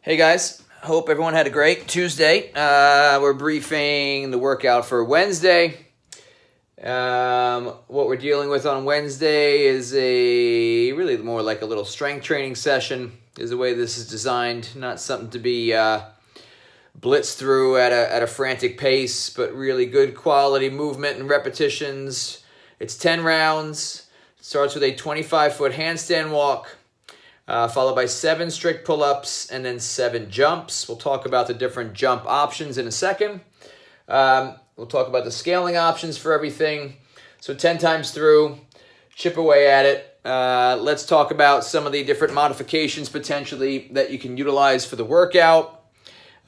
Hey guys, hope everyone had a great Tuesday. We're briefing the workout for Wednesday. What we're dealing with on Wednesday is really more like a little strength training session is the way this is designed. Not something to be blitzed through at a frantic pace, but really good quality movement and repetitions. It's 10 rounds. It starts with a 25-foot handstand walk. Followed by 7 strict pull-ups and then 7 jumps. We'll talk about the different jump options in a second. We'll talk about the scaling options for everything. So 10 times through, chip away at it. Let's talk about some of the different modifications potentially that you can utilize for the workout.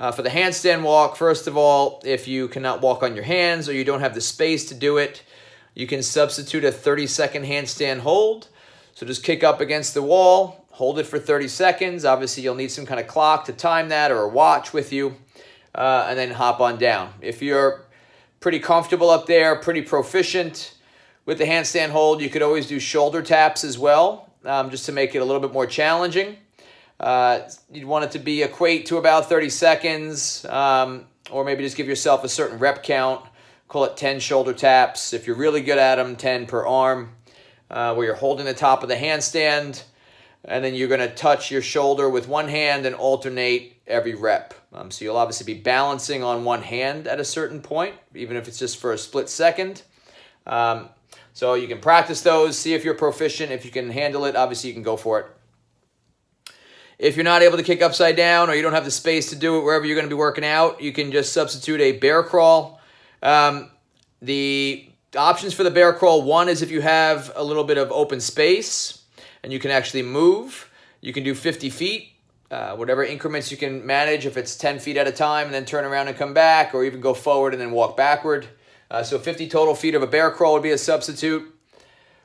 For the handstand walk, first of all, if you cannot walk on your hands or you don't have the space to do it, you can substitute a 30-second handstand hold. So just kick up against the wall. Hold it for 30 seconds. Obviously, you'll need some kind of clock to time that or a watch with you, and then hop on down. If you're pretty comfortable up there, pretty proficient with the handstand hold, you could always do shoulder taps as well, just to make it a little bit more challenging. You'd want it to equate to about 30 seconds, or maybe just give yourself a certain rep count. Call it 10 shoulder taps. If you're really good at them, 10 per arm, where you're holding the top of the handstand, and then you're going to touch your shoulder with one hand and alternate every rep. So you'll obviously be balancing on one hand at a certain point, even if it's just for a split second. So you can practice those, see if you're proficient. If you can handle it, obviously you can go for it. If you're not able to kick upside down or you don't have the space to do it wherever you're going to be working out, you can just substitute a bear crawl. The options for the bear crawl, one is if you have a little bit of open space and you can actually move. You can do 50 feet, whatever increments you can manage, if it's 10 feet at a time and then turn around and come back, or even go forward and then walk backward. So 50 total feet of a bear crawl would be a substitute,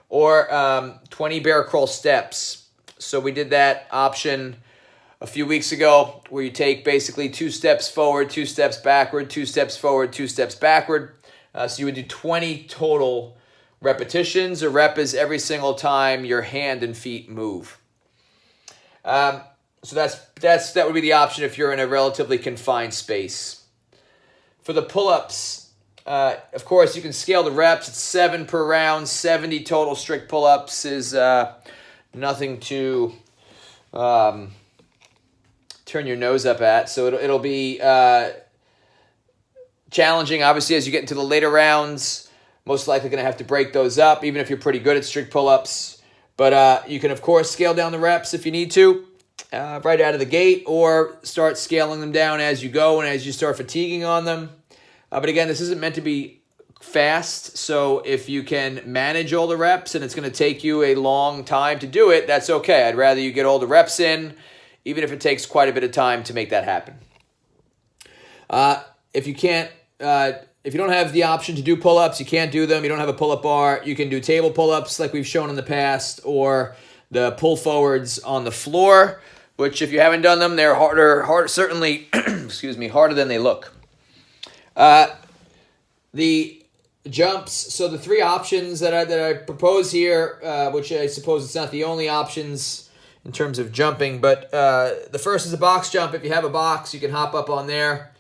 or 20 bear crawl steps. So we did that option a few weeks ago where you take basically 2 steps forward, 2 steps backward, 2 steps forward, 2 steps backward. So you would do 20 total repetitions. A rep is every single time your hand and feet move. So that would be the option if you're in a relatively confined space. For the pull-ups, of course, you can scale the reps. It's 7 per round. 70 total strict pull-ups is nothing to turn your nose up at. So it'll be challenging, obviously, as you get into the later rounds. Most likely going to have to break those up, even if you're pretty good at strict pull-ups. But you can, of course, scale down the reps if you need to, right out of the gate, or start scaling them down as you go and as you start fatiguing on them. But again, this isn't meant to be fast, so if you can manage all the reps and it's going to take you a long time to do it, that's okay. I'd rather you get all the reps in, even if it takes quite a bit of time to make that happen. If you can't... If you don't have the option to do pull-ups, you can't do them, you don't have a pull-up bar, you can do table pull-ups like we've shown in the past, or the pull forwards on the floor, which if you haven't done them, they're harder, certainly, harder than they look. The jumps, so the 3 options that I propose here, which I suppose it's not the only options in terms of jumping, but the first is a box jump. If you have a box, you can hop up on there.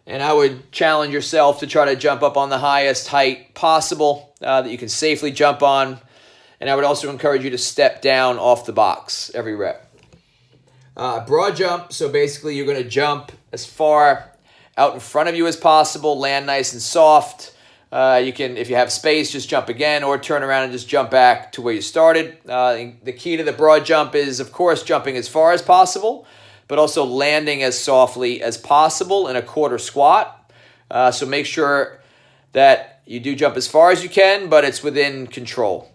And I would challenge yourself to try to jump up on the highest height possible that you can safely jump on. And I would also encourage you to step down off the box every rep. Broad jump, so basically you're going to jump as far out in front of you as possible, land nice and soft. You can, if you have space, just jump again or turn around and just jump back to where you started. The key to the broad jump is, of course, jumping as far as possible, but also landing as softly as possible in a quarter squat. So make sure that you do jump as far as you can, but it's within control.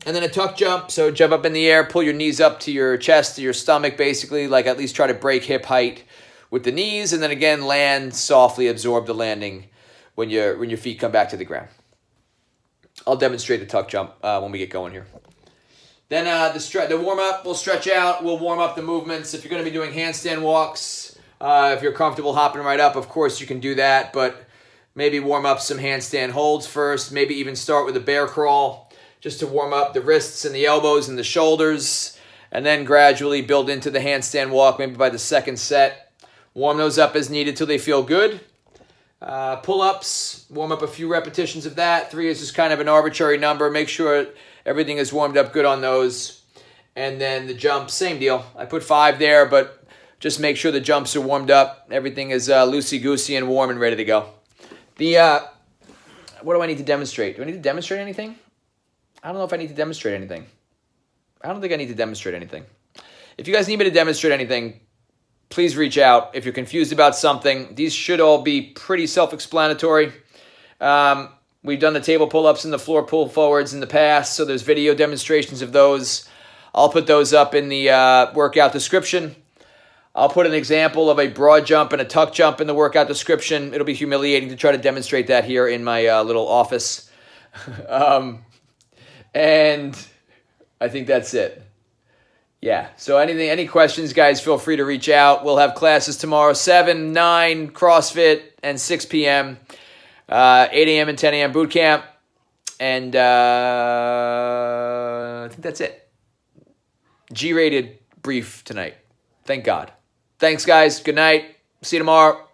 And then a tuck jump, so jump up in the air, pull your knees up to your chest, to your stomach, basically, like at least try to break hip height with the knees, and then again, land softly, absorb the landing when your feet come back to the ground. I'll demonstrate the tuck jump when we get going here. Then the warm-up, we'll stretch out. We'll warm up the movements. If you're going to be doing handstand walks, if you're comfortable hopping right up, of course you can do that. But maybe warm up some handstand holds first. Maybe even start with a bear crawl just to warm up the wrists and the elbows and the shoulders. and then gradually build into the handstand walk maybe by the second set. Warm those up as needed till they feel good. Pull-ups, warm up a few repetitions of that. 3 is just kind of an arbitrary number. Make sure everything is warmed up good on those. And then the jumps, same deal. I put 5 there, but just make sure the jumps are warmed up. Everything is loosey-goosey and warm and ready to go. What do I need to demonstrate? Do I need to demonstrate anything? I don't know if I need to demonstrate anything. I don't think I need to demonstrate anything. If you guys need me to demonstrate anything, please reach out. If you're confused about something, these should all be pretty self-explanatory. We've done the table pull-ups and the floor pull forwards in the past, so there's video demonstrations of those. I'll put those up in the workout description. I'll put an example of a broad jump and a tuck jump in the workout description. It'll be humiliating to try to demonstrate that here in my little office. And I think that's it. Yeah, so any questions, guys, feel free to reach out. We'll have classes tomorrow, 7, 9, CrossFit, and 6 p.m., 8 a.m. and 10 a.m. boot camp. And I think that's it. G-rated brief tonight. Thank God. Thanks, guys. Good night. See you tomorrow.